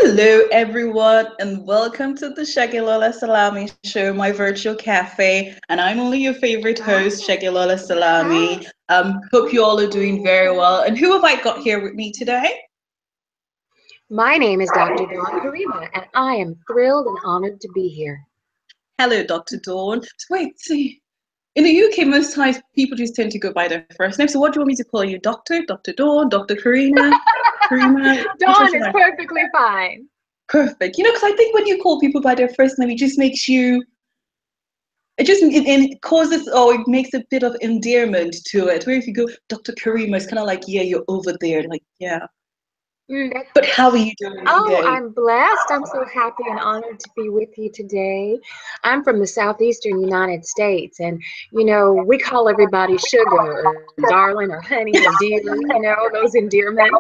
Hello, everyone, and welcome to the Segilola Salami Show, my virtual cafe. And I'm only your favorite host, Segilola Salami. Hope you all are doing very well. And who have I got here with me today? My name is Dr. Dawn Karima, and I am thrilled and honored to be here. Hello, Dr. Dawn. So wait, see, in the UK, most times people just tend to go by their first name. So what do you want me to call you? Dr. Dawn, Dr. Karima? Which one Dawn should is I? perfectly fine. Perfect. Because I think when you call people by their first name, it just makes you it causes or it makes a bit of endearment to it. Where if you go Dr. Karima, it's kind of like, yeah, you're over there, like, yeah. Mm, But how are you doing Oh, today? I'm blessed. I'm so happy and honored to be with you today. I'm from the southeastern United States, and we call everybody sugar or darling or honey or dear, those endearments.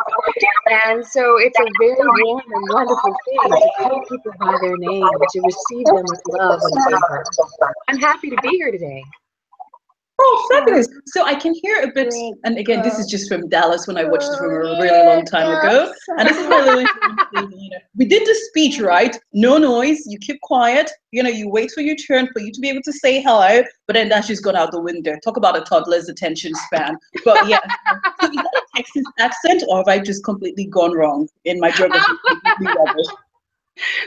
And so it's a very warm and wonderful thing to call people by their name and to receive them with love and favor. I'm happy to be here today. Oh, fabulous. So I can hear a bit, and again, this is just from Dallas when I watched it from a really long time ago. And this is my little we did the speech, right? No noise, you keep quiet, you wait for your turn for you to be able to say hello, but then that's just gone out the window. Talk about a toddler's attention span. But yeah, so is that a Texas accent, or have I just completely gone wrong in my geography? Completely rubbish.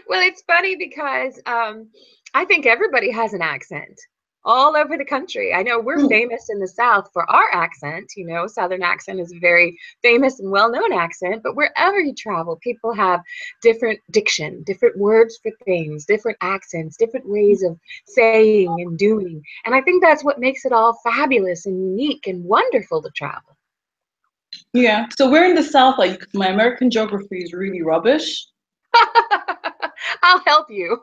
Well, it's funny because I think everybody has an accent all over the country. I know we're famous in the South for our accent. Southern accent is a very famous and well-known accent, but wherever you travel, people have different diction, different words for things, different accents, different ways of saying and doing. And I think that's what makes it all fabulous and unique and wonderful to travel. Yeah, so we're in the South, like my American geography is really rubbish. I'll help you.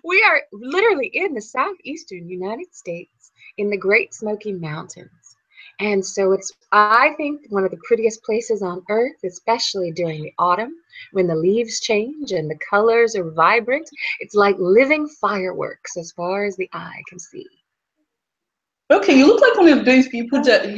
We are literally in the southeastern United States in the Great Smoky Mountains. And so it's, I think, one of the prettiest places on earth, especially during the autumn when the leaves change and the colors are vibrant. It's like living fireworks as far as the eye can see. Okay, you look like one of those people that,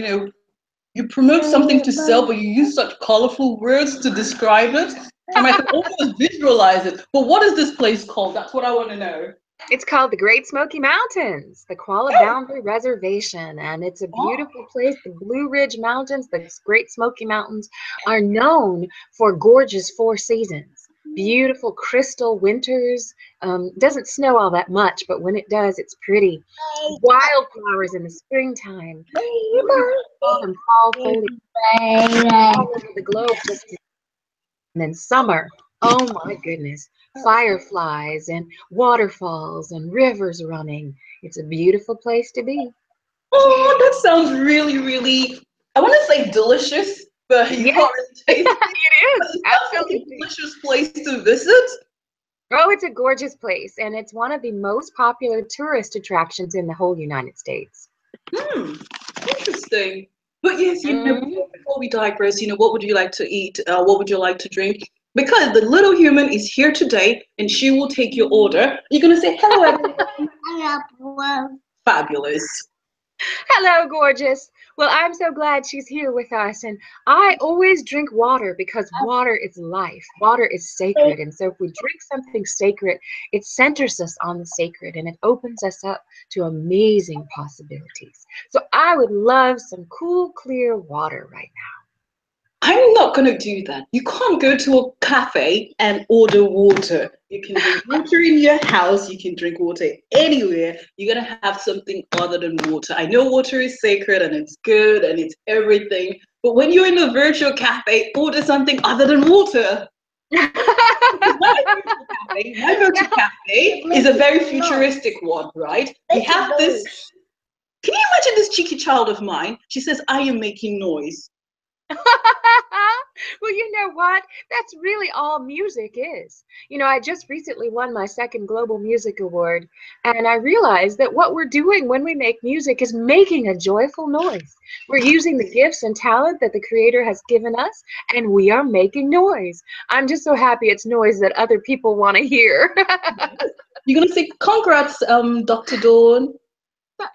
you promote something to sell, but you use such colorful words to describe it. And I can almost visualize it. But what is this place called? That's what I want to know. It's called the Great Smoky Mountains, the Qualla Boundary Reservation, and it's a Oh, beautiful place. The Blue Ridge Mountains, the Great Smoky Mountains, are known for gorgeous four seasons. Beautiful crystal winters. Doesn't snow all that much, but when it does, it's pretty. Wildflowers in the springtime. Beautiful and fall foliage all over the globe. And then summer, oh my goodness, fireflies and waterfalls and rivers running. It's a beautiful place to be. oh, that sounds really, really, I want to say delicious, but you Yes, can't really taste it. it But is. it sounds like a Absolutely. delicious place to visit. Oh, it's a gorgeous place, and it's one of the most popular tourist attractions in the whole United States. Hmm, interesting. But yes, Mhm. before we digress, what would you like to eat? What would you like to drink? Because the little human is here today and she will take your order. You're going to say, hello, everyone. Fabulous. Hello, gorgeous. Well, I'm so glad she's here with us. And I always drink water because water is life. Water is sacred. And so if we drink something sacred, it centers us on the sacred and it opens us up to amazing possibilities. So I would love some cool, clear water right I'm not going to do that. You can't go to a cafe and order water. You can drink water in your house. You can drink water anywhere. You're going to have something other than water. I know water is sacred and it's good and it's everything. But when you're in a virtual cafe, order something other than water. now. My virtual cafe is a very futuristic one, right? We have this. Can you imagine this cheeky child of mine? She says, I am making noise. Well, you know what? That's really all music is. I just recently won my second Global Music Award, and I realized that what we're doing when we make music is making a joyful noise. We're using the gifts and talent that the Creator has given us, and we are making noise. I'm just so happy it's noise that other people want to hear. You're gonna say congrats, Dr. Dawn.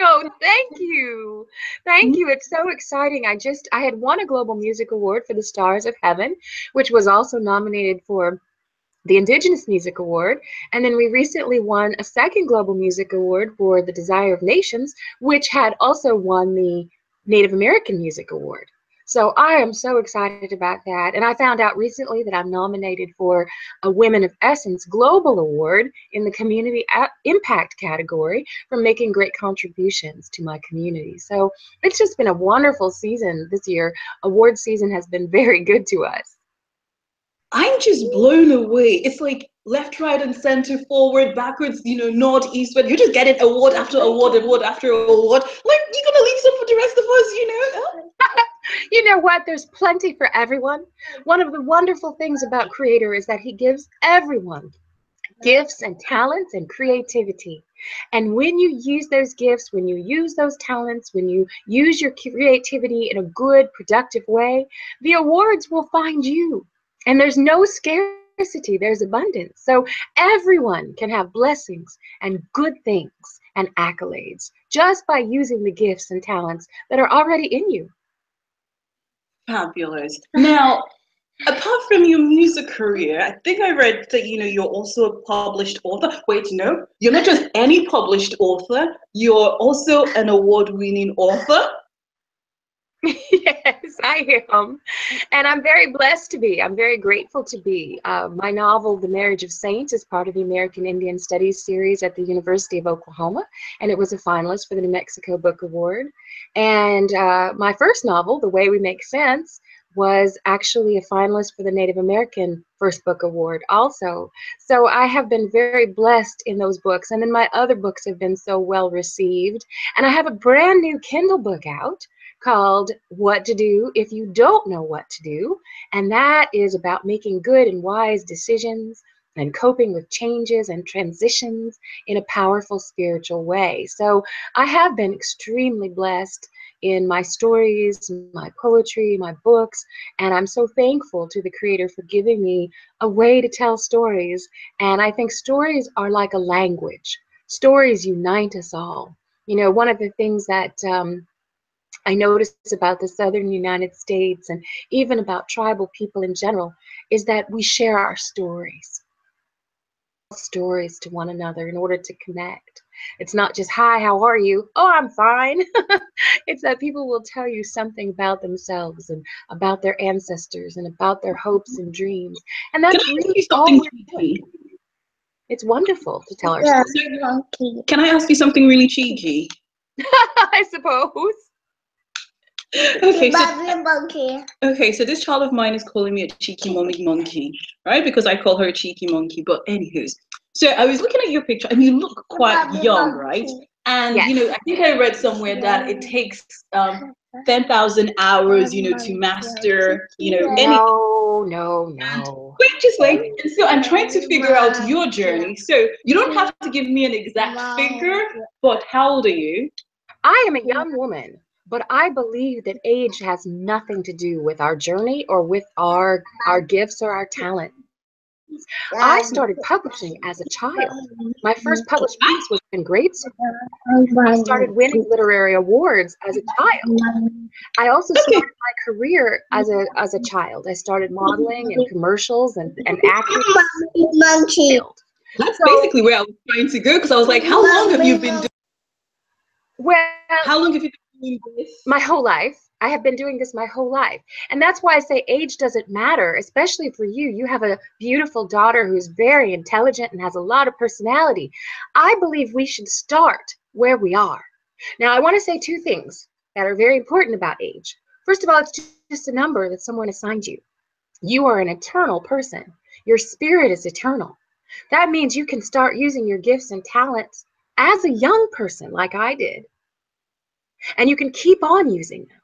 Oh, thank you. Thank you. It's so exciting. I had won a Global Music Award for the Stars of Heaven, which was also nominated for the Indigenous Music Award, and then we recently won a second Global Music Award for the Desire of Nations, which had also won the Native American Music Award. So I am so excited about that. And I found out recently that I'm nominated for a Women of Essence Global Award in the Community Impact category for making great contributions to my community. So it's just been a wonderful season this year. Award season has been very good to us. I'm just blown away. It's like left, right, and center, forward, backwards, north, east, west. You're just getting award after award, award after award. Like, you're gonna leave some for the rest of us, You know what? There's plenty for everyone. One of the wonderful things about Creator is that he gives everyone gifts and talents and creativity. And when you use those gifts, when you use those talents, when you use your creativity in a good, productive way, the awards will find you. And there's no scarcity, there's abundance. So everyone can have blessings and good things and accolades just by using the gifts and talents that are already in you. Fabulous. Now, apart from your music career, I think I read that you're also a published author. Wait, no, you're not just any published author, you're also an award-winning author. Yes, I am. And I'm very blessed to be. I'm very grateful to be. My novel, The Marriage of Saints, is part of the American Indian Studies series at the University of Oklahoma, and it was a finalist for the New Mexico Book Award. And my first novel, The Way We Make Sense, was actually a finalist for the Native American First Book Award also. So I have been very blessed in those books. And then my other books have been so well received. And I have a brand new Kindle book out called What to Do If You Don't Know What to Do. And that is about making good and wise decisions and coping with changes and transitions in a powerful spiritual way. So I have been extremely blessed in my stories, my poetry, my books, and I'm so thankful to the Creator for giving me a way to tell stories. And I think stories are like a language. Stories unite us all. One of the things that I noticed about the Southern United States and even about tribal people in general is that we share our stories to one another in order to connect. It's not just, hi, how are you? Oh, I'm fine. It's that people will tell you something about themselves and about their ancestors and about their hopes and dreams. And that's really all we're doing. It's wonderful to tell our stories. Can I ask you something really cheeky? I suppose. Okay, so this child of mine is calling me a cheeky mommy monkey, right? Because I call her a cheeky monkey. But anywho's, so I was looking at your picture, and you look quite young, right? And yes. I think I read somewhere that it takes 10,000 hours, to master, anything. No. Wait, just wait. And so I'm trying to figure out your journey. So you don't have to give me an exact figure, but how old are you? I am a young woman. But I believe that age has nothing to do with our journey or with our gifts or our talents. I started publishing as a child. My first published piece was in grade school. I started winning literary awards as a child. I also started my career as a child. I started modeling and commercials and acting. That's basically where I was trying to go, because I was like, how long have you been doing? Well, how long have you been doing this? My whole life. I have been doing this my whole life. And that's why I say age doesn't matter, especially for you. You have a beautiful daughter who's very intelligent and has a lot of personality. I believe we should start where we are. Now, I want to say two things that are very important about age. First of all, it's just a number that someone assigned you. You are an eternal person. Your spirit is eternal. That means you can start using your gifts and talents as a young person, like I did. And you can keep on using them.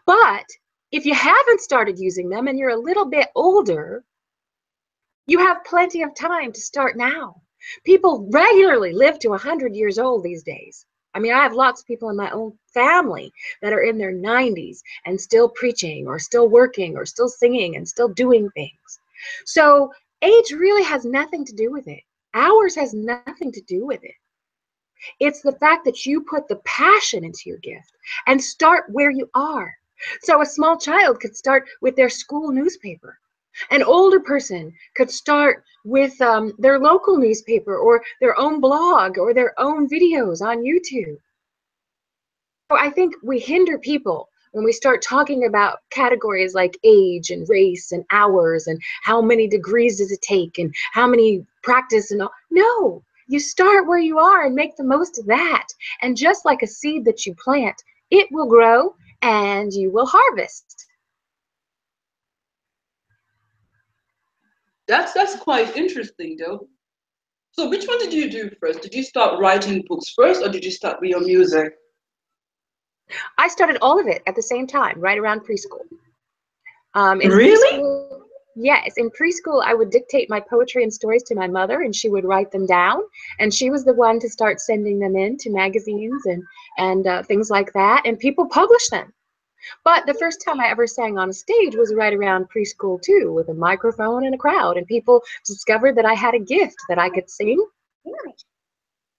But if you haven't started using them and you're a little bit older, you have plenty of time to start now. People regularly live to 100 years old these days. I mean, I have lots of people in my own family that are in their 90s and still preaching or still working or still singing and still doing things. So age really has nothing to do with it. Hours has nothing to do with it. It's the fact that you put the passion into your gift and start where you are. So a small child could start with their school newspaper. An older person could start with their local newspaper or their own blog or their own videos on YouTube. So I think we hinder people when we start talking about categories like age and race and hours and how many degrees does it take and how many practice and all. No, you start where you are and make the most of that. And just like a seed that you plant, it will grow and you will harvest. That's quite interesting though. So which one did you do first? Did you start writing books first, or did you start with your music? I started all of it at the same time, right around preschool. In Really? preschool, yes, in preschool, I would dictate my poetry and stories to my mother, and she would write them down. And she was the one to start sending them in to magazines and things like that, and people published them. But the first time I ever sang on a stage was right around preschool too, with a microphone and a crowd, and people discovered that I had a gift, that I could sing.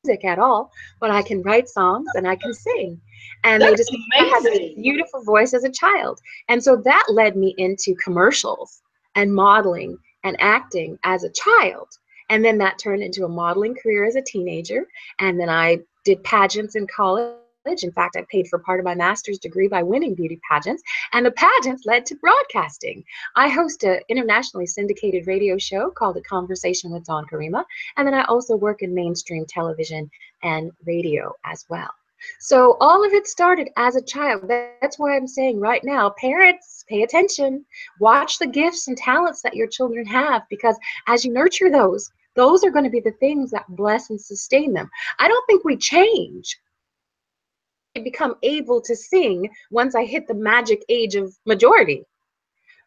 Music at all, but I can write songs and I can sing. And they That's just I had this amazing. beautiful voice as a child. And so that led me into commercials and modeling and acting as a child. And then that turned into a modeling career as a teenager. And then I did pageants in college. In fact, I paid for part of my master's degree by winning beauty pageants, and the pageants led to broadcasting. I host an internationally syndicated radio show called A Conversation with Dawn Karima, and then I also work in mainstream television and radio as well. So all of it started as a child. That's why I'm saying right now, parents, pay attention. Watch the gifts and talents that your children have, because as you nurture those are going to be the things that bless and sustain them. I don't think we change. Become able to sing once I hit the magic age of majority.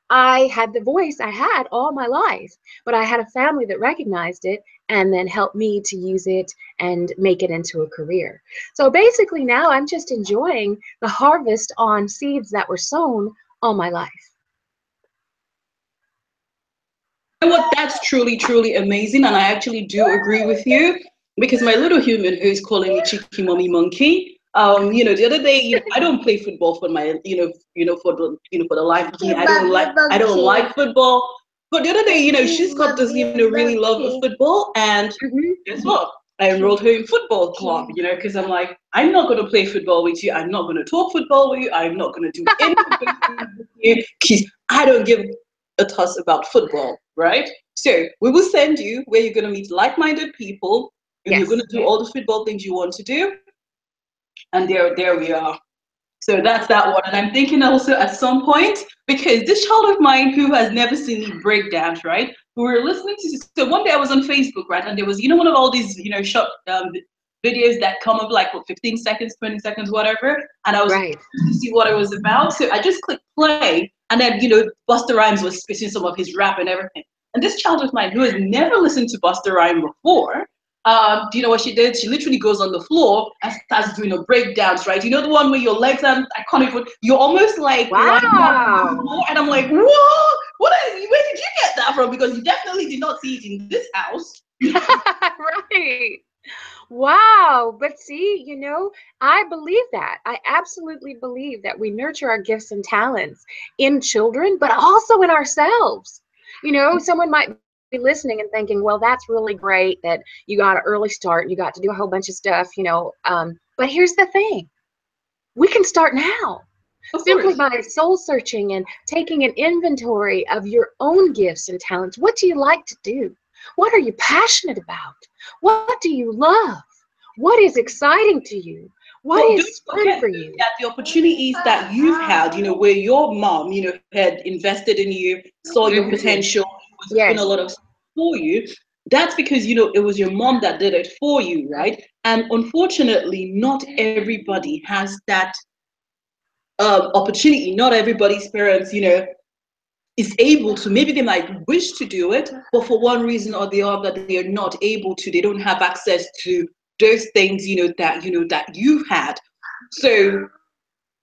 I had the voice I had all my life, but I had a family that recognized it and then helped me to use it and make it into a career. So basically now I'm just enjoying the harvest on seeds that were sown all my life. You know what? That's truly, truly amazing. And I actually do agree with you, because my little human who is calling me cheeky mommy monkey, the other day, I don't play football for my, for the life of me. I don't like football. But the other day, she's got this, really love of football. And guess what? I enrolled her in football club, because I'm like, I'm not going to play football with you. I'm not going to talk football with you. I'm not going to do anything with you, because I don't give a toss about football, right? So we will send you where you're going to meet like-minded people, and you're going to do all the football things you want to do. And there we are. So that's that one. And I'm thinking also at some point, because this child of mine who has never seen me break dance, right? We were listening to, so one day I was on Facebook, right? And there was, one of all these, short videos that come up like, 15 seconds, 20 seconds, whatever. And I was Right. to see what it was about. So I just clicked play. And then, Busta Rhymes was spitting some of his rap and everything. And this child of mine who has never listened to Busta Rhymes before, do you know what she did? She literally goes on the floor and starts doing a break dance, right? You know the one where your legs are, I can't even, you're almost like lying on the floor, and I'm like, whoa, where did you get that from? Because you definitely did not see it in this house. Right. Wow. But see, I believe that. I absolutely believe that we nurture our gifts and talents in children, but also in ourselves. Someone might be listening and thinking, well, that's really great that you got an early start and you got to do a whole bunch of stuff, but here's the thing. We can start now. Simply by soul searching and taking an inventory of your own gifts and talents. What do you like to do? What are you passionate about? What do you love? What is exciting to you? What is fun for you? That the opportunities that you've had, where your mom, had invested in you, saw your potential, was doing a lot of stuff for you. That's because, it was your mom that did it for you, right? And unfortunately, not everybody has that opportunity. Not everybody's parents, is able to. Maybe they might wish to do it, but for one reason or the other, they are not able to. They don't have access to those things, that you've had. So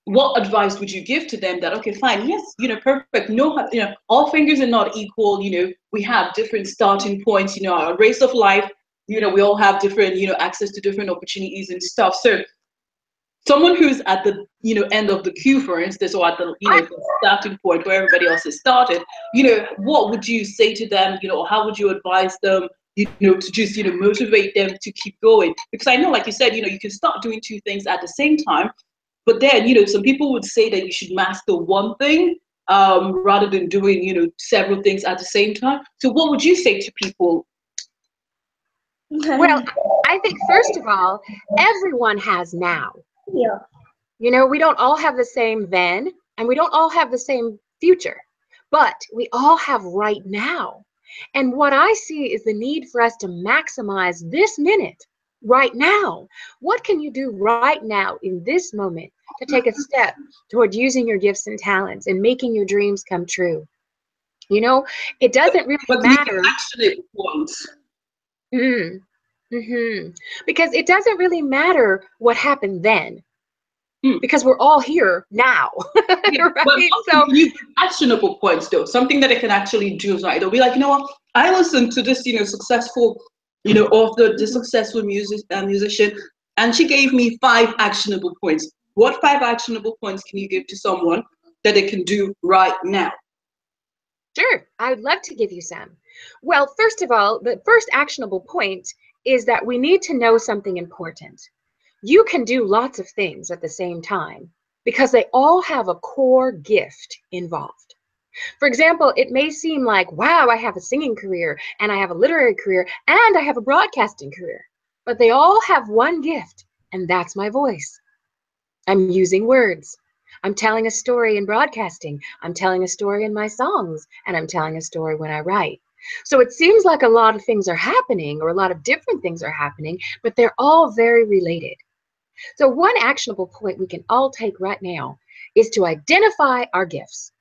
what advice would you give to them that, okay, fine, yes, perfect, no, all fingers are not equal, we have different starting points, our race of life, we all have different, access to different opportunities and stuff. So someone who's at the end of the queue, for instance, or at the the starting point where everybody else has started, what would you say to them? How would you advise them? To just motivate them to keep going, because I know, like you said, you can start doing two things at the same time, but then some people would say that you should master one thing rather than doing several things at the same time. So what would you say to people? Well, I think first of all, everyone has now. Yeah. We don't all have the same then, and we don't all have the same future, but we all have right now. And what I see is the need for us to maximize this minute, right now. What can you do right now in this moment to take a step toward using your gifts and talents and making your dreams come true? It doesn't really matter. Because it doesn't really matter what happened then. Because we're all here now. Right? So actionable points, though, something that they can actually do, right? They'll be like, what? I listened to this, successful, author, this successful musician, and she gave me 5 actionable points. What 5 actionable points can you give to someone that they can do right now? Sure, I would love to give you some. Well, first of all, the first actionable point is that we need to know something important. You can do lots of things at the same time because they all have a core gift involved. For example, it may seem like, wow, I have a singing career, and I have a literary career, and I have a broadcasting career. But they all have one gift, and that's my voice. I'm using words. I'm telling a story in broadcasting. I'm telling a story in my songs, and I'm telling a story when I write. So it seems like a lot of things are happening, or a lot of different things are happening, but they're all very related. So one actionable point we can all take right now is to identify our gifts.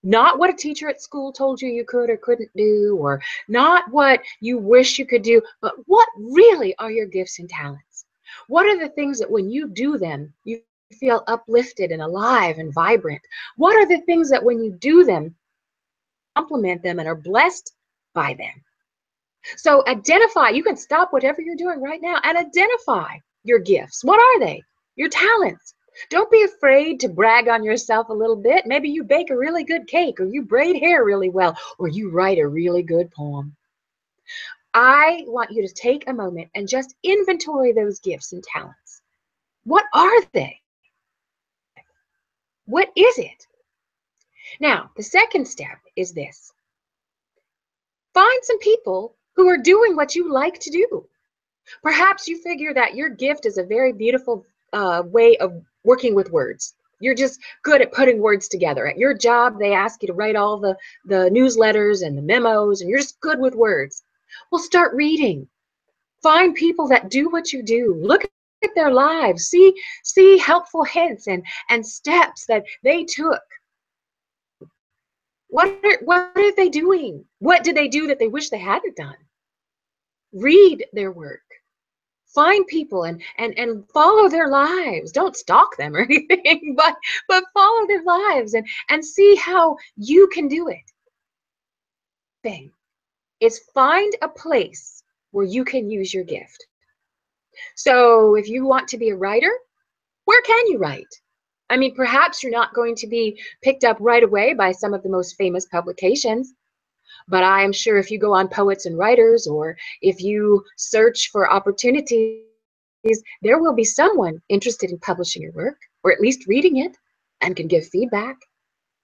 Not what a teacher at school told you could or couldn't do, or not what you wish you could do, but what really are your gifts and talents? What are the things that when you do them, you feel uplifted and alive and vibrant? What are the things that when you do them, compliment them and are blessed by them? So identify, you can stop whatever you're doing right now and identify your gifts. What are they? Your talents. Don't be afraid to brag on yourself a little bit. Maybe you bake a really good cake, or you braid hair really well, or you write a really good poem. I want you to take a moment and just inventory those gifts and talents. What are they? What is it? Now, the second step is this. Find some people who are doing what you like to do. Perhaps you figure that your gift is a very beautiful way of working with words. You're just good at putting words together. At your job, they ask you to write all the newsletters and the memos, and you're just good with words. Well, start reading. Find people that do what you do. Look at their lives. See helpful hints and steps that they took. What are they doing? What did they do that they wish they hadn't done? Read their work. Find people and follow their lives. Don't stalk them or anything, but follow their lives and see how you can do it. Thing is, find a place where you can use your gift. So if you want to be a writer, where can you write? I mean, perhaps you're not going to be picked up right away by some of the most famous publications, but I am sure if you go on Poets and Writers, or if you search for opportunities, there will be someone interested in publishing your work, or at least reading it, and can give feedback.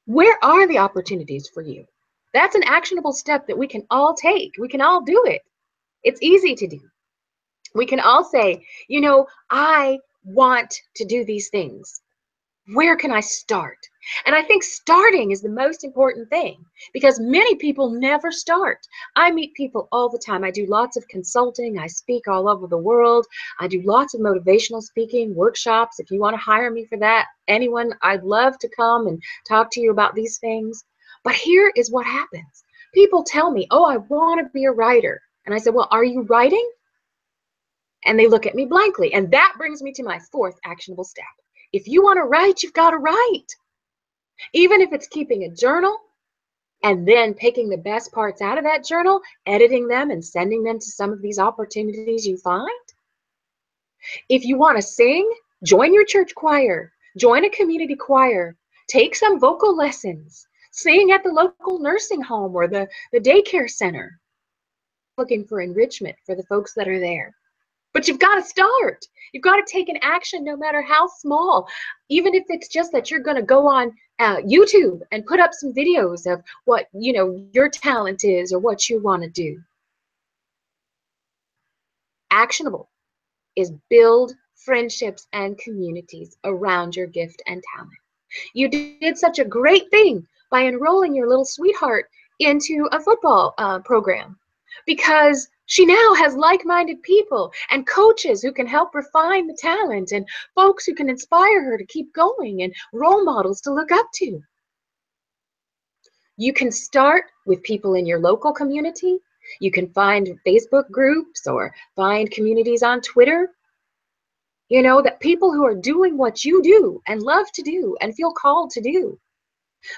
Where are the opportunities for you? That's an actionable step that we can all take. We can all do it. It's easy to do. We can all say, I want to do these things. Where can I start? And I think starting is the most important thing, because many people never start. I meet people all the time. I do lots of consulting. I speak all over the world. I do lots of motivational speaking workshops. If you want to hire me for that, anyone, I'd love to come and talk to you about these things. But here is what happens. People tell me, oh, I want to be a writer. And I said, well, are you writing? And they look at me blankly. And that brings me to my fourth actionable step. If you want to write, you've got to write. Even if it's keeping a journal and then picking the best parts out of that journal, editing them and sending them to some of these opportunities you find. If you want to sing, Join your church choir, join a community choir, take some vocal lessons, sing at the local nursing home or the daycare center. Looking for enrichment for the folks that are there. But you've got to start. You've got to take an action no matter how small. Even if it's just that you're going to go on YouTube and put up some videos of what, you know, your talent is or what you want to do. Actionable is build friendships and communities around your gift and talent. You did such a great thing by enrolling your little sweetheart into a football program, because she now has like-minded people and coaches who can help refine the talent and folks who can inspire her to keep going and role models to look up to. You can start with people in your local community. You can find Facebook groups or find communities on Twitter. You know, that people who are doing what you do and love to do and feel called to do.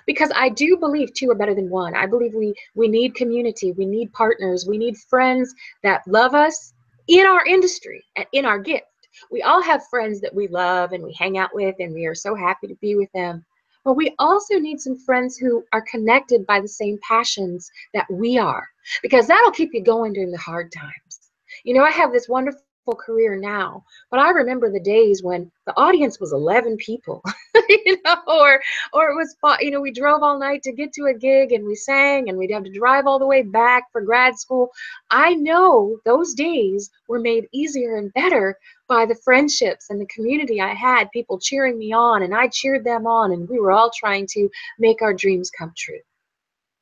Because I do believe two are better than one. I believe we need community, we need partners, we need friends that love us in our industry and in our gift. We all have friends that we love and we hang out with and we are so happy to be with them. But we also need some friends who are connected by the same passions that we are, because that'll keep you going during the hard times. You know, I have this wonderful career now, but I remember the days when the audience was 11 people, you know, or it was, you know, we drove all night to get to a gig and we sang and we'd have to drive all the way back for grad school. I know those days were made easier and better by the friendships and the community I had, people cheering me on and I cheered them on, and we were all trying to make our dreams come true.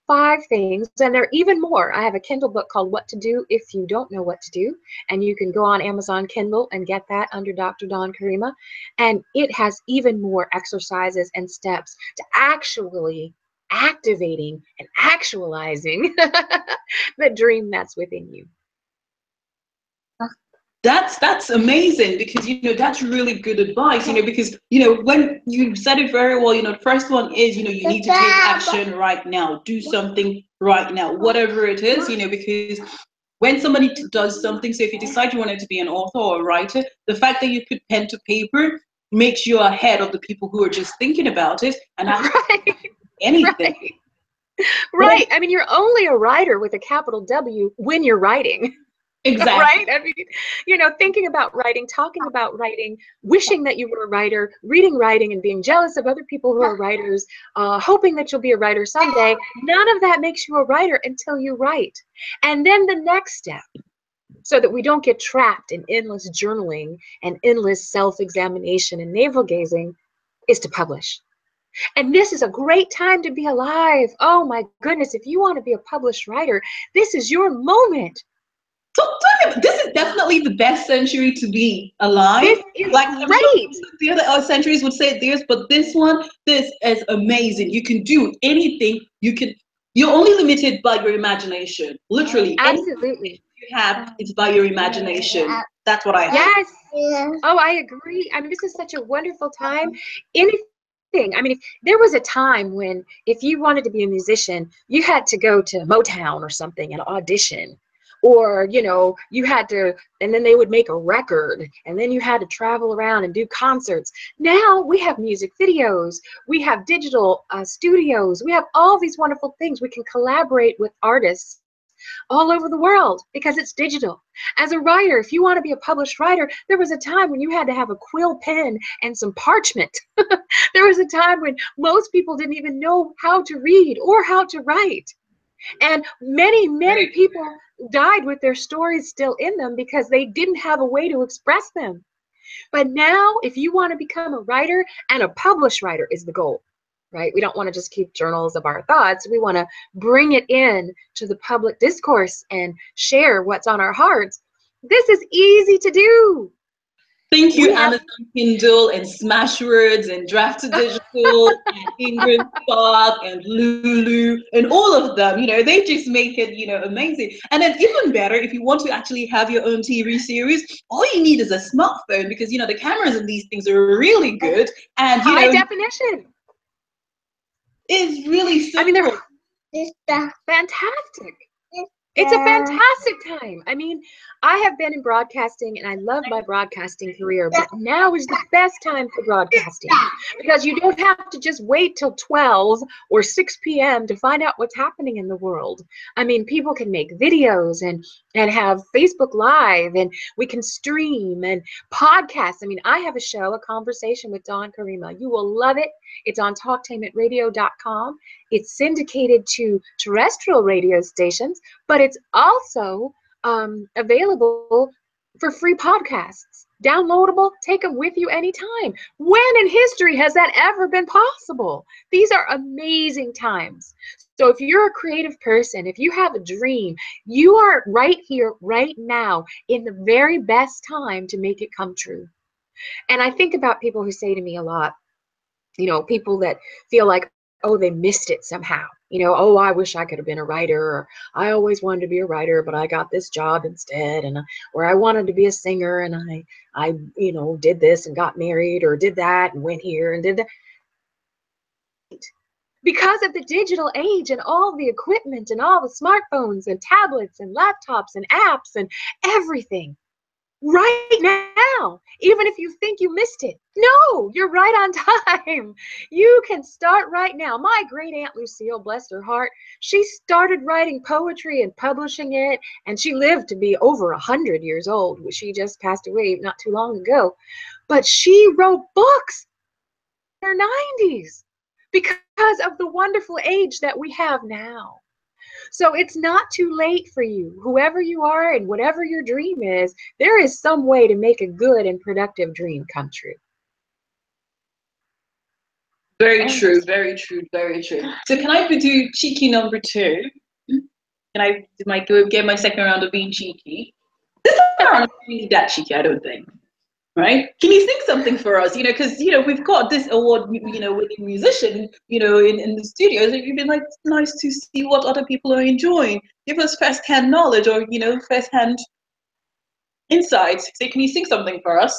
5 things, and there are even more. I have a Kindle book called What to Do If You Don't Know What to Do, and you can go on Amazon Kindle and get that under Dr. Dawn Karima, and it has even more exercises and steps to actually activating and actualizing the dream that's within you. That's amazing, because you know that's really good advice, you know, because you know when you said it very well, you know, the first one is, you know, you need to take action right now, do something right now, whatever it is, you know, because when somebody does something, so if you decide you wanted to be an author or a writer, the fact that you put pen to paper makes you ahead of the people who are just thinking about it and actually anything. Right. I mean, you're only a writer with a capital W when you're writing. Exactly. Right? I mean, you know, thinking about writing, talking about writing, wishing that you were a writer, reading writing and being jealous of other people who are writers, hoping that you'll be a writer someday. None of that makes you a writer until you write. And then the next step, so that we don't get trapped in endless journaling and endless self-examination and navel-gazing, is to publish. And this is a great time to be alive. Oh my goodness, if you want to be a published writer, this is your moment. So this is definitely the best century to be alive. This is like great. I'm sure the other centuries would say theirs, but this is amazing. You can do anything. You're only limited by your imagination. Literally. Absolutely. You have, it's by your imagination. That's what I have. Yes. Oh, I agree. I mean, this is such a wonderful time. Anything. I mean, if there was a time when if you wanted to be a musician, you had to go to Motown or something and audition. Or, you know, you had to, and then they would make a record, and then you had to travel around and do concerts. Now we have music videos, we have digital studios, we have all these wonderful things. We can collaborate with artists all over the world because it's digital. As a writer, if you want to be a published writer, there was a time when you had to have a quill pen and some parchment. There was a time when most people didn't even know how to read or how to write. And many people died with their stories still in them because they didn't have a way to express them. But now, if you want to become a writer, and a published writer is the goal, right? We don't want to just keep journals of our thoughts. We want to bring it in to the public discourse and share what's on our hearts. This is easy to do. Thank you, Amazon Kindle and Smashwords and Draft to Digital and Ingram Spark and Lulu and all of them. You know, they just make it, you know, amazing. And then even better, if you want to actually have your own TV series, all you need is a smartphone, because, you know, the cameras in these things are really good. And, you know, high definition. It's really simple. I mean, they're fantastic. It's a fantastic time. I mean, I have been in broadcasting and I love my broadcasting career, but now is the best time for broadcasting because you don't have to just wait till 12 or 6 p.m. to find out what's happening in the world. I mean, people can make videos and have Facebook Live, and we can stream and podcast. I mean, I have a show, A Conversation with Dawn Karima. You will love it. It's on talktainmentradio.com. It's syndicated to terrestrial radio stations, but it's also available for free podcasts. Downloadable, take them with you anytime. When in history has that ever been possible? These are amazing times. So if you're a creative person, if you have a dream, you are right here, right now, in the very best time to make it come true. And I think about people who say to me a lot, you know, people that feel like, oh, they missed it somehow. You know, oh, I wish I could have been a writer, or I always wanted to be a writer, but I got this job instead, and or I wanted to be a singer, and I, you know, did this and got married, or did that and went here and did that. Because of the digital age and all the equipment and all the smartphones and tablets and laptops and apps and everything. Right now, even if you think you missed it. No, you're right on time. You can start right now. My great aunt Lucille, bless her heart, she started writing poetry and publishing it, and she lived to be over 100 years old. She just passed away not too long ago. But she wrote books in her 90s because of the wonderful age that we have now. So it's not too late for you. Whoever you are and whatever your dream is, there is some way to make a good and productive dream come true. Very true, very true, very true. So can I do cheeky number 2? Can I get my second round of being cheeky? This time around, I'm not really that cheeky, I don't think. Right? Can you sing something for us? You know, because you know we've got this award, you know, winning musician, you know, in the studios. It'd be like nice to see what other people are enjoying. Give us first-hand knowledge, or you know, first-hand insights. So can you sing something for us?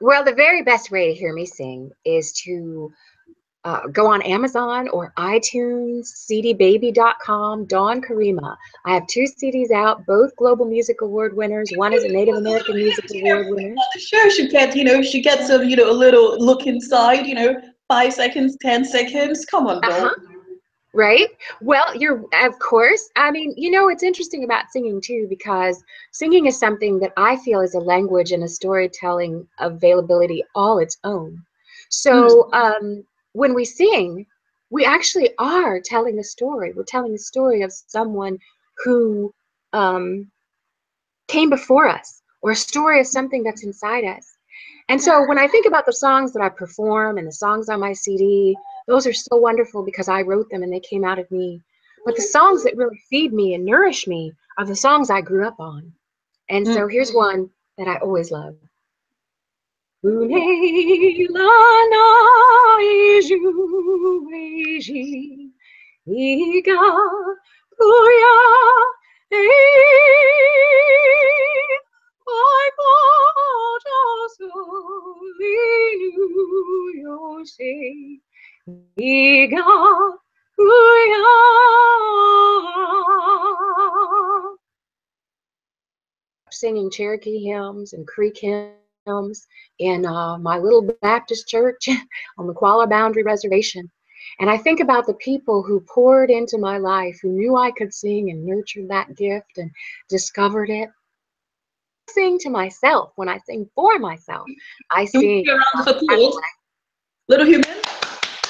Well, the very best way to hear me sing is to go on Amazon or iTunes, cdbaby.com, Dawn Karima. I have 2 CDs out, both Global Music Award winners. One is a Native American Music Award winner. The show should get, you know, she gets a, you know, a little look inside, you know, 5 seconds, 10 seconds. Come on, Dawn. Right? Well, of course, I mean, you know, it's interesting about singing too, because singing is something that I feel is a language and a storytelling availability all its own. So, when we sing, we actually are telling a story. We're telling the story of someone who came before us, or a story of something that's inside us. And so when I think about the songs that I perform and the songs on my CD, those are so wonderful because I wrote them and they came out of me. But the songs that really feed me and nourish me are the songs I grew up on. And so here's one that I always love. Singing Cherokee hymns and Creek hymns in my little Baptist church on the Qualla Boundary Reservation. And I think about the people who poured into my life, who knew I could sing and nurtured that gift and discovered it. I sing to myself. When I sing for myself, I sing. Can we round of applause? Little human.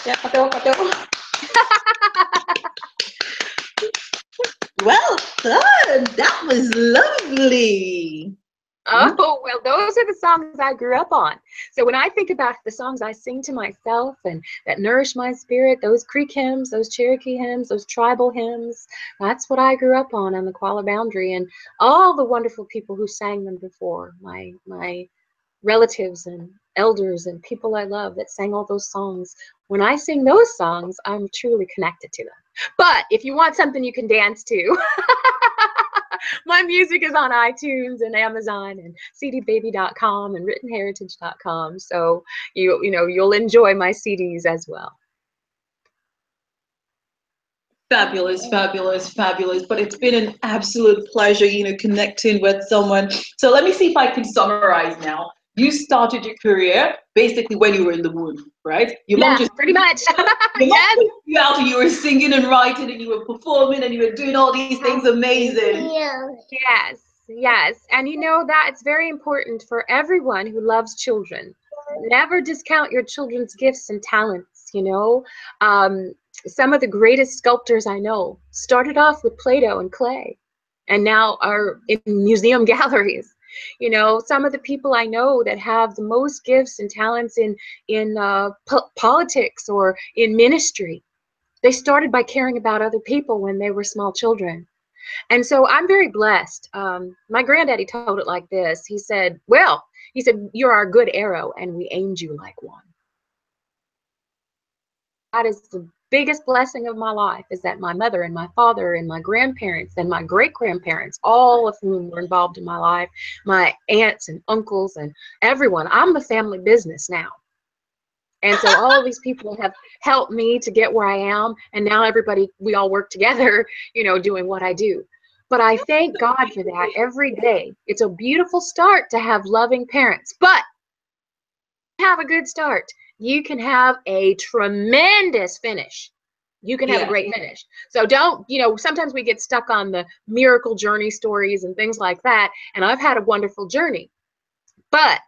Yeah, well done. That was lovely. Oh, well, those are the songs I grew up on. So when I think about the songs I sing to myself and that nourish my spirit, those Creek hymns, those Cherokee hymns, those tribal hymns, that's what I grew up on the Qualla Boundary, and all the wonderful people who sang them before, my relatives and elders and people I love that sang all those songs. When I sing those songs, I'm truly connected to them. But if you want something you can dance to, my music is on iTunes and Amazon and cdbaby.com and writtenheritage.com. So you'll enjoy my CDs as well. Fabulous, fabulous, fabulous. But it's been an absolute pleasure, connecting with someone. So let me see if I can summarize now. You started your career basically when you were in the womb, right? Your mom Yeah, just pretty much. your mom Yes. took you out and you were singing and writing and you were performing and you were doing all these things amazing. Yes, yes. And that it's very important for everyone who loves children. Never discount your children's gifts and talents, Some of the greatest sculptors I know started off with Play-Doh and clay and now are in museum galleries. Some of the people I know that have the most gifts and talents in politics or in ministry, they started by caring about other people when they were small children. And so I'm very blessed. My granddaddy told it like this. He said, you're our good arrow and we aimed you like one. That is the biggest blessing of my life, is that my mother and my father and my grandparents and my great-grandparents, all of whom were involved in my life, my aunts and uncles and everyone. I'm the family business now. And so all of these people have helped me to get where I am. And now we all work together, doing what I do. But I thank God for that every day. It's a beautiful start to have loving parents. But have a good start, you can have a tremendous finish. You can have a great finish. So don't, sometimes we get stuck on the miracle journey stories and things like that. And I've had a wonderful journey. But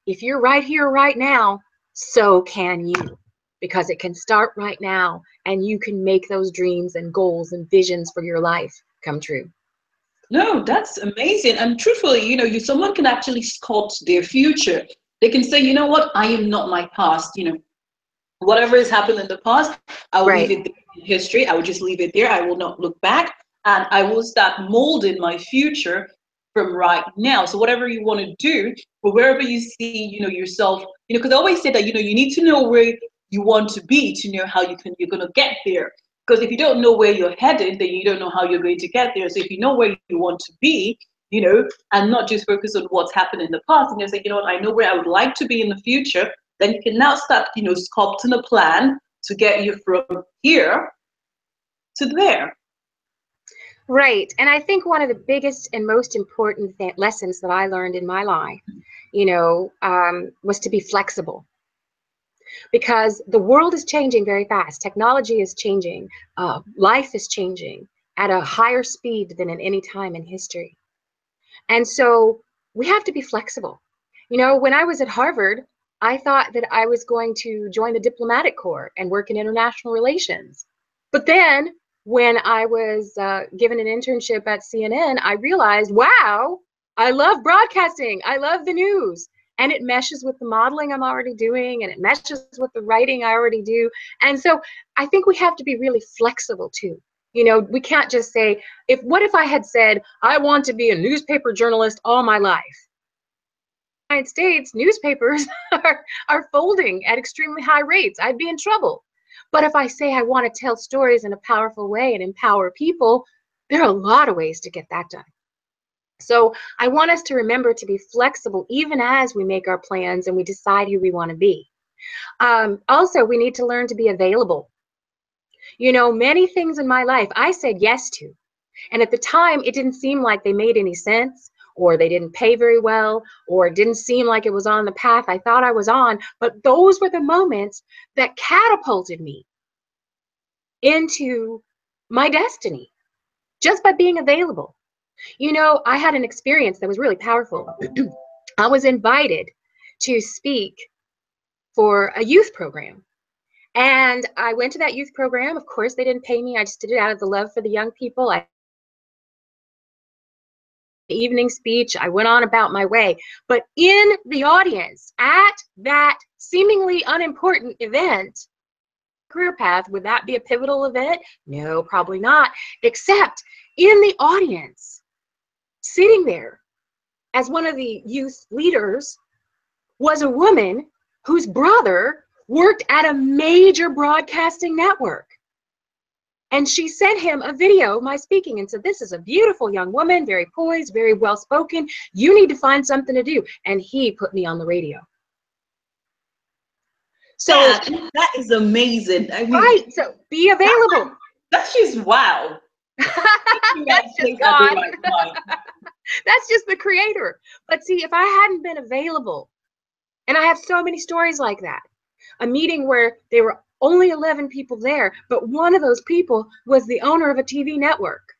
if you're right here, right now, so can you. Because it can start right now and you can make those dreams and goals and visions for your life come true. No, that's amazing. And truthfully, someone can actually sculpt their future. They can say, you know what, I am not my past. Whatever has happened in the past, I will leave it there in history. I will just leave it there. I will not look back. And I will start molding my future from right now. So whatever you want to do, or wherever you see, yourself, because I always say that, you need to know where you want to be to know how you're going to get there. Because if you don't know where you're headed, then you don't know how you're going to get there. So if you know where you want to be, and not just focus on what's happened in the past, and you say, what, I know where I would like to be in the future, then you can now start, sculpting a plan to get you from here to there. Right. And I think one of the biggest and most important lessons that I learned in my life, was to be flexible. Because the world is changing very fast. Technology is changing. Life is changing at a higher speed than at any time in history. And so we have to be flexible. When I was at Harvard, I thought that I was going to join the diplomatic corps and work in international relations. But then when I was given an internship at CNN, I realized, wow, I love broadcasting. I love the news. And it meshes with the modeling I'm already doing, and it meshes with the writing I already do. And so I think we have to be really flexible too. We can't just say, what if I had said, I want to be a newspaper journalist all my life? In the United States, newspapers are folding at extremely high rates. I'd be in trouble. But if I say I want to tell stories in a powerful way and empower people, there are a lot of ways to get that done. So I want us to remember to be flexible even as we make our plans and we decide who we want to be. Also, we need to learn to be available. Many things in my life I said yes to. And at the time, it didn't seem like they made any sense, or they didn't pay very well, or it didn't seem like it was on the path I thought I was on. But those were the moments that catapulted me into my destiny just by being available. I had an experience that was really powerful. I was invited to speak for a youth program. And I went to that youth program. Of course, they didn't pay me. I just did it out of the love for the young people. Evening speech, I went on about my way. But in the audience at that seemingly unimportant event, career path, would that be a pivotal event? No, probably not. Except in the audience, sitting there as one of the youth leaders, was a woman whose brother worked at a major broadcasting network. And she sent him a video of my speaking and said, this is a beautiful young woman, very poised, very well-spoken. You need to find something to do. And he put me on the radio. So that is amazing. I mean, right. So be available. That's just wow. That's just Place at the God. right time. That's just the creator. But see, if I hadn't been available, and I have so many stories like that, a meeting where there were only 11 people there, but one of those people was the owner of a TV network.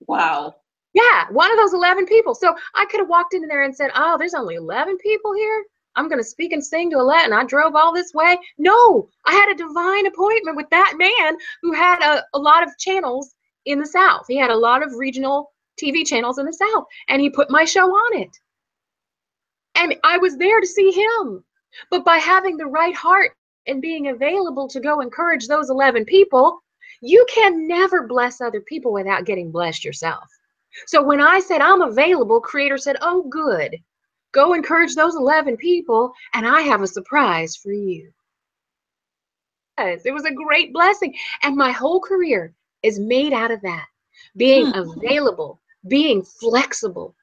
Wow. Yeah, one of those 11 people. So I could have walked into there and said, oh, there's only 11 people here. I'm going to speak and sing to 11. I drove all this way. No, I had a divine appointment with that man who had a lot of channels in the South. He had a lot of regional TV channels in the South, and he put my show on it. And I was there to see him. But by having the right heart and being available to go encourage those 11 people, you can never bless other people without getting blessed yourself. So when I said I'm available, Creator said, oh, good. Go encourage those 11 people, and I have a surprise for you. It was a great blessing. And my whole career is made out of that. Being available, being flexible.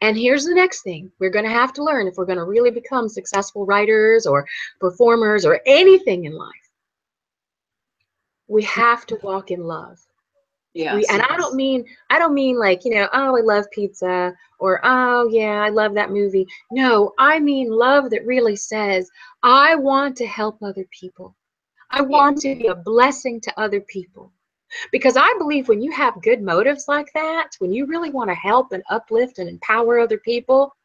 And here's the next thing we're going to have to learn if we're going to really become successful writers or performers or anything in life. We have to walk in love. Yes. And I don't mean like, oh, I love pizza, or, oh yeah, I love that movie. No, I mean love that really says, I want to help other people. I want to be a blessing to other people. Because I believe when you have good motives like that, when you really want to help and uplift and empower other people,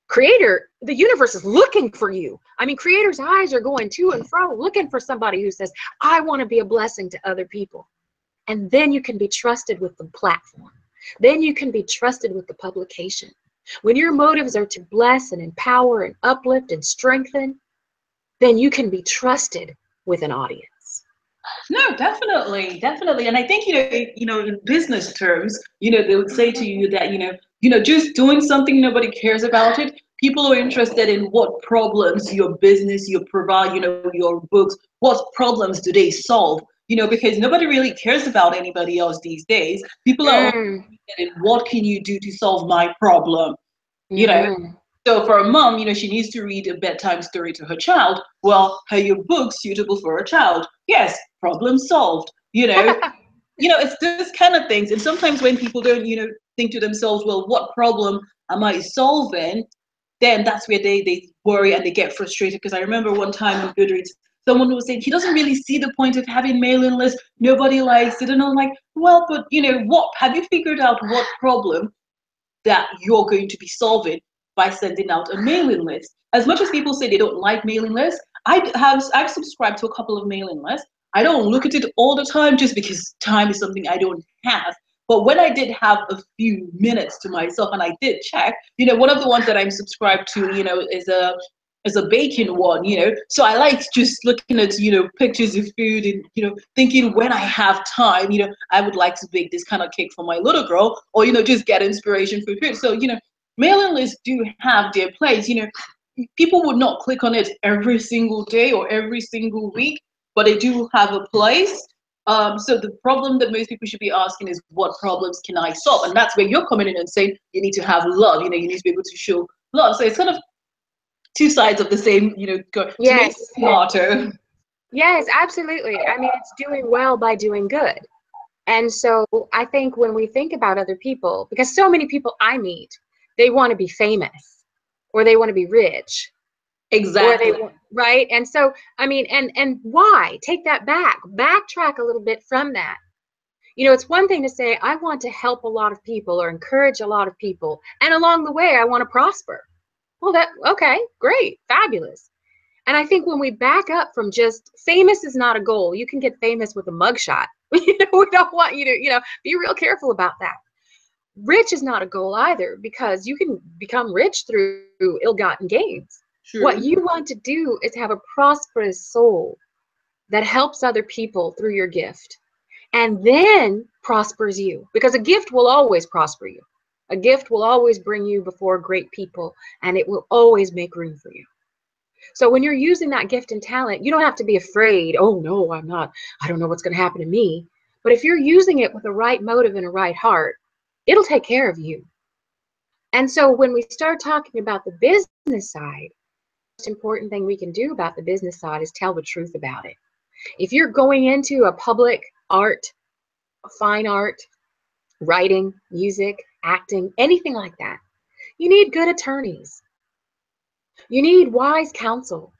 Creator, the universe is looking for you. I mean, Creator's eyes are going to and fro, looking for somebody who says, I want to be a blessing to other people. And then you can be trusted with the platform. Then you can be trusted with the publication. When your motives are to bless and empower and uplift and strengthen, then you can be trusted with an audience. No, definitely, definitely. And I think, in business terms, they would say to you that, just doing something, nobody cares about it. People are interested in what problems your business, you provide, your books, what problems do they solve? Because nobody really cares about anybody else these days. People are only interested in what can you do to solve my problem? So for a mom, she needs to read a bedtime story to her child. Well, are your books suitable for a child? Yes, problem solved. It's those kind of things. And sometimes when people don't, think to themselves, well, what problem am I solving? Then that's where they worry and they get frustrated. Because I remember one time on Goodreads, someone was saying he doesn't really see the point of having mailing lists. Nobody likes it. And I'm like, well, but what have you figured out what problem that you're going to be solving by sending out a mailing list? As much as people say they don't like mailing lists, I've subscribed to a couple of mailing lists. I don't look at it all the time just because time is something I don't have. But when I did have a few minutes to myself and I did check, one of the ones that I'm subscribed to, is a baking one, So I like just looking at, pictures of food and, thinking when I have time, I would like to bake this kind of cake for my little girl, or, just get inspiration for food. So, mailing lists do have their place. People would not click on it every single day or every single week, but they do have a place. So the problem that most people should be asking is, what problems can I solve? And that's where you're coming in and saying you need to have love. You need to be able to show love. So it's kind of two sides of the same, to make it smarter. Yes, absolutely. I mean, it's doing well by doing good. And so I think when we think about other people, because so many people I meet, they want to be famous or they want to be rich. Exactly. Or they want, right? And so, I mean, and why? Take that back. Backtrack a little bit from that. It's one thing to say, I want to help a lot of people or encourage a lot of people. And along the way, I want to prosper. Well, okay, great, fabulous. And I think when we back up from just famous is not a goal. You can get famous with a mugshot. We don't want you to, be real careful about that. Rich is not a goal either, because you can become rich through ill-gotten gains. True. What you want to do is have a prosperous soul that helps other people through your gift, and then prospers you, because a gift will always prosper you. A gift will always bring you before great people, and it will always make room for you. So when you're using that gift and talent, you don't have to be afraid. Oh, no, I'm not. I don't know what's going to happen to me. But if you're using it with a right motive and a right heart, it'll take care of you. And so when we start talking about the business side, the most important thing we can do about the business side is tell the truth about it. If you're going into a public art fine art, writing, music, acting, anything like that, you need good attorneys. You need wise counsel.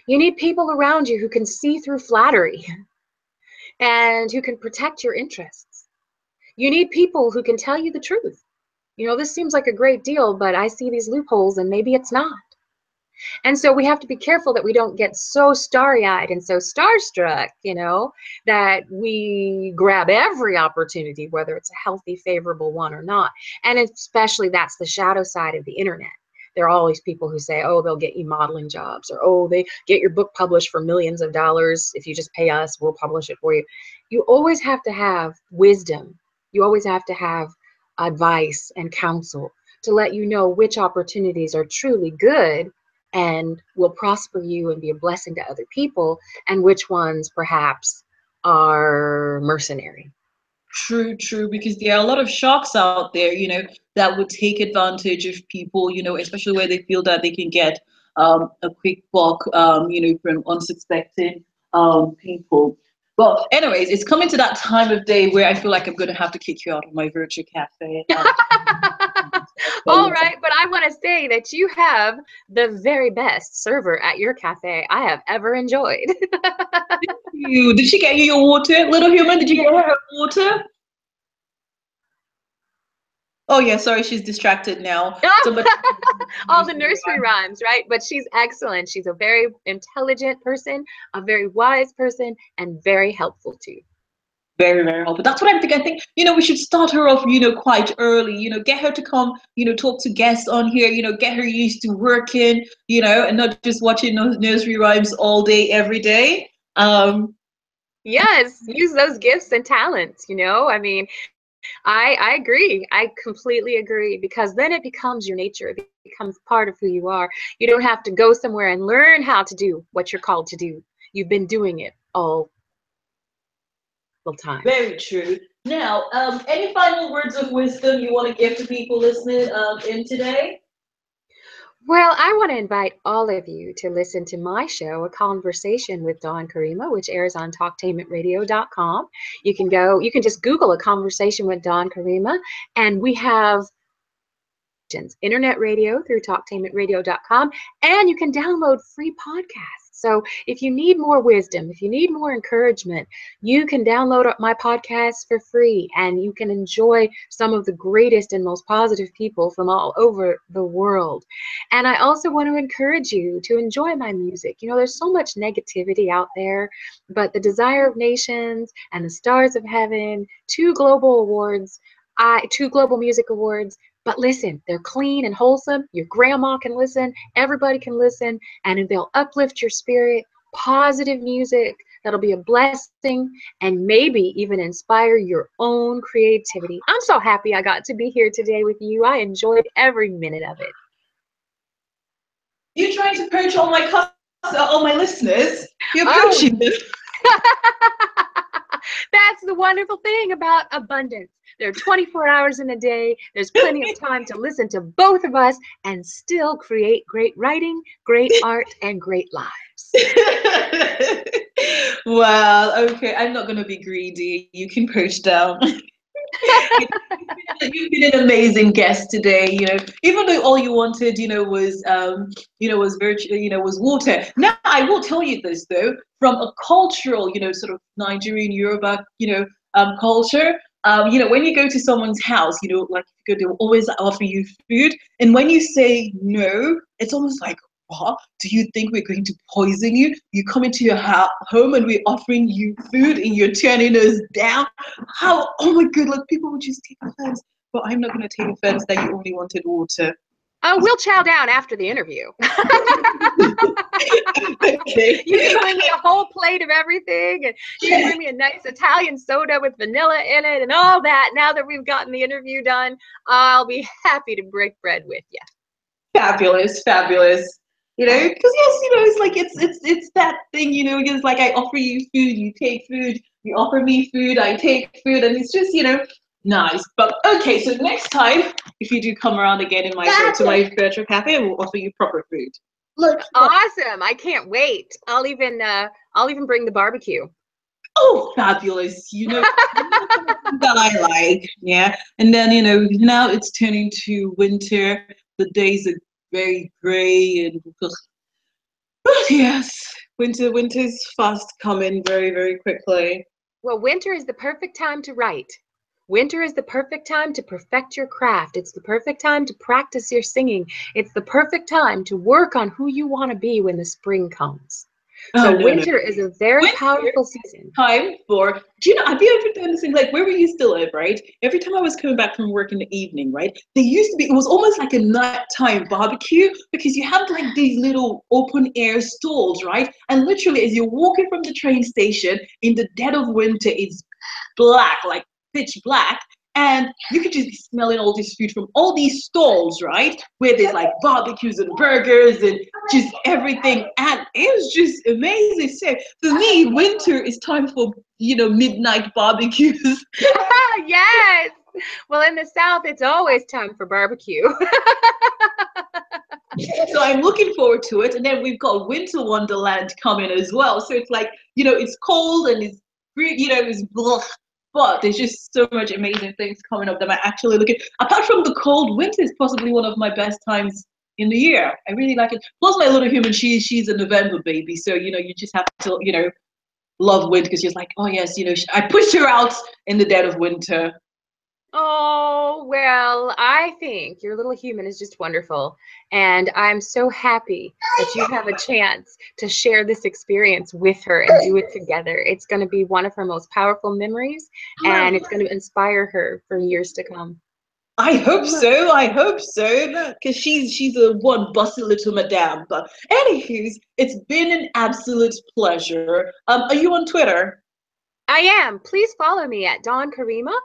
You need people around you who can see through flattery and who can protect your interests. You need people who can tell you the truth. You know, this seems like a great deal, but I see these loopholes and maybe it's not. And so we have to be careful that we don't get so starry-eyed and so starstruck, you know, that we grab every opportunity, whether it's a healthy, favorable one or not. And especially that's the shadow side of the internet. There are always people who say, oh, they'll get you modeling jobs, or, oh, they get your book published for millions of dollars. If you just pay us, we'll publish it for you. You always have to have wisdom. You always have to have advice and counsel to let you know which opportunities are truly good and will prosper you and be a blessing to other people, and which ones perhaps are mercenary. True, true, because there are a lot of sharks out there, that would take advantage of people, especially where they feel that they can get a quick buck, from unsuspecting people. But anyways, it's coming to that time of day where I feel like I'm going to have to kick you out of my virtual cafe. All right, but I want to say that you have the very best server at your cafe I have ever enjoyed. Did she get you your water? Little human, did you get her water? Oh yeah, sorry, she's distracted now. All the nursery rhymes, right? But she's excellent. She's a very intelligent person, a very wise person, and very helpful too. Very, very helpful. That's what I'm thinking. I think, we should start her off, quite early, get her to come, talk to guests on here, get her used to working, and not just watching those nursery rhymes all day, every day. Yes, use those gifts and talents, I mean, I agree. I completely agree, because then it becomes your nature. It becomes part of who you are. You don't have to go somewhere and learn how to do what you're called to do. You've been doing it all the time. Very true. Now, any final words of wisdom you want to give to people listening in today? Well, I want to invite all of you to listen to my show, A Conversation with Dawn Karima, which airs on talktainmentradio.com. You can just Google A Conversation with Dawn Karima, and we have internet radio through talktainmentradio.com, and you can download free podcasts. So if you need more wisdom, if you need more encouragement, you can download my podcast for free, and you can enjoy some of the greatest and most positive people from all over the world. And I also want to encourage you to enjoy my music. There's so much negativity out there, but the Desire of Nations and the Stars of Heaven, two global music awards. But listen, they're clean and wholesome. Your grandma can listen. Everybody can listen. And they'll uplift your spirit. Positive music that'll be a blessing and maybe even inspire your own creativity. I'm so happy I got to be here today with you. I enjoyed every minute of it. You're trying to poach all my listeners? You're poaching them. That's the wonderful thing about abundance. There are 24 hours in a day. There's plenty of time to listen to both of us and still create great writing, great art, and great lives. Wow. Okay. I'm not going to be greedy. You can poach down. You've been an amazing guest today. Even though all you wanted, was virtually, was water. Now, I will tell you this though, from a cultural, sort of Nigerian Yoruba, culture. When you go to someone's house, like they'll always offer you food, and when you say no, it's almost like, what? Do you think we're going to poison you? You come into your home and we're offering you food and you're turning us down? How? Oh my God, like people would just take offense. But I'm not going to take offense that you only wanted water. Oh, we'll chow down after the interview. Okay. You can bring me a whole plate of everything, and you can bring me a nice Italian soda with vanilla in it and all that. Now that we've gotten the interview done, I'll be happy to break bread with you. Fabulous, fabulous. Because yes, it's like it's that thing, it's like I offer you food, you take food, you offer me food, I take food, and it's just, nice. But okay, so next time, if you do come around again in my virtual cafe, I will offer you proper food. Look, awesome! I can't wait. I'll even bring the barbecue. Oh, fabulous. That I like. Yeah. And then, now it's turning to winter. The days are very gray and yes, winter's fast coming very, very quickly. Well, winter is the perfect time to write. Winter is the perfect time to perfect your craft. It's the perfect time to practice your singing. It's the perfect time to work on who you want to be when the spring comes. So Oh, no, winter is a very powerful season. Time for, have you ever done this thing, like where we used to live, right? Every time I was coming back from work in the evening, right? It was almost like a nighttime barbecue because you have like these little open air stalls, right? And literally as you're walking from the train station in the dead of winter, it's black, like pitch black. And you could just be smelling all this food from all these stalls, right? Where there's like barbecues and burgers and just everything. And it was just amazing. So for me, winter is time for, midnight barbecues. Yes. Well, in the South, it's always time for barbecue. So I'm looking forward to it. And then we've got Winter Wonderland coming as well. So it's like, it's cold and it's, it's blah. But there's just so much amazing things coming up that I'm actually looking. Apart from the cold, winter is possibly one of my best times in the year. I really like it. Plus, my little human, she's a November baby, so you just have to love winter because she's like, oh yes, I pushed her out in the dead of winter. Oh, well, I think your little human is just wonderful. And I'm so happy that you have a chance to share this experience with her and do it together. It's going to be one of her most powerful memories, and it's going to inspire her for years to come. I hope so. I hope so. Because she's a one busty little madame. But anywho's, it's been an absolute pleasure. Are you on Twitter? I am. Please follow me at Dawn Karima.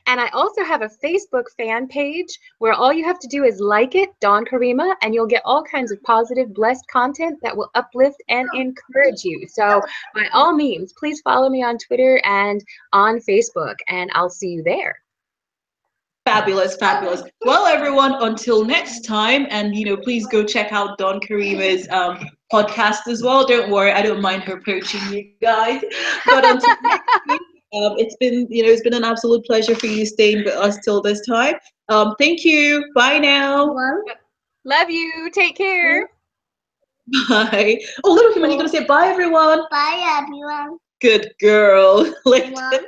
And I also have a Facebook fan page where all you have to do is like it, Dawn Karima, and you'll get all kinds of positive, blessed content that will uplift and encourage you. So by all means, please follow me on Twitter and on Facebook, and I'll see you there. Fabulous, fabulous. Well, everyone, until next time, and please go check out Dawn Karima's podcast as well. Don't worry, I don't mind her poaching you guys. But until next week, it's been an absolute pleasure for you staying with us till this time. Thank you. Bye now. Love you. Take care. Bye. Oh, little human, you're gonna say bye, everyone. Bye, everyone. Good girl. Later.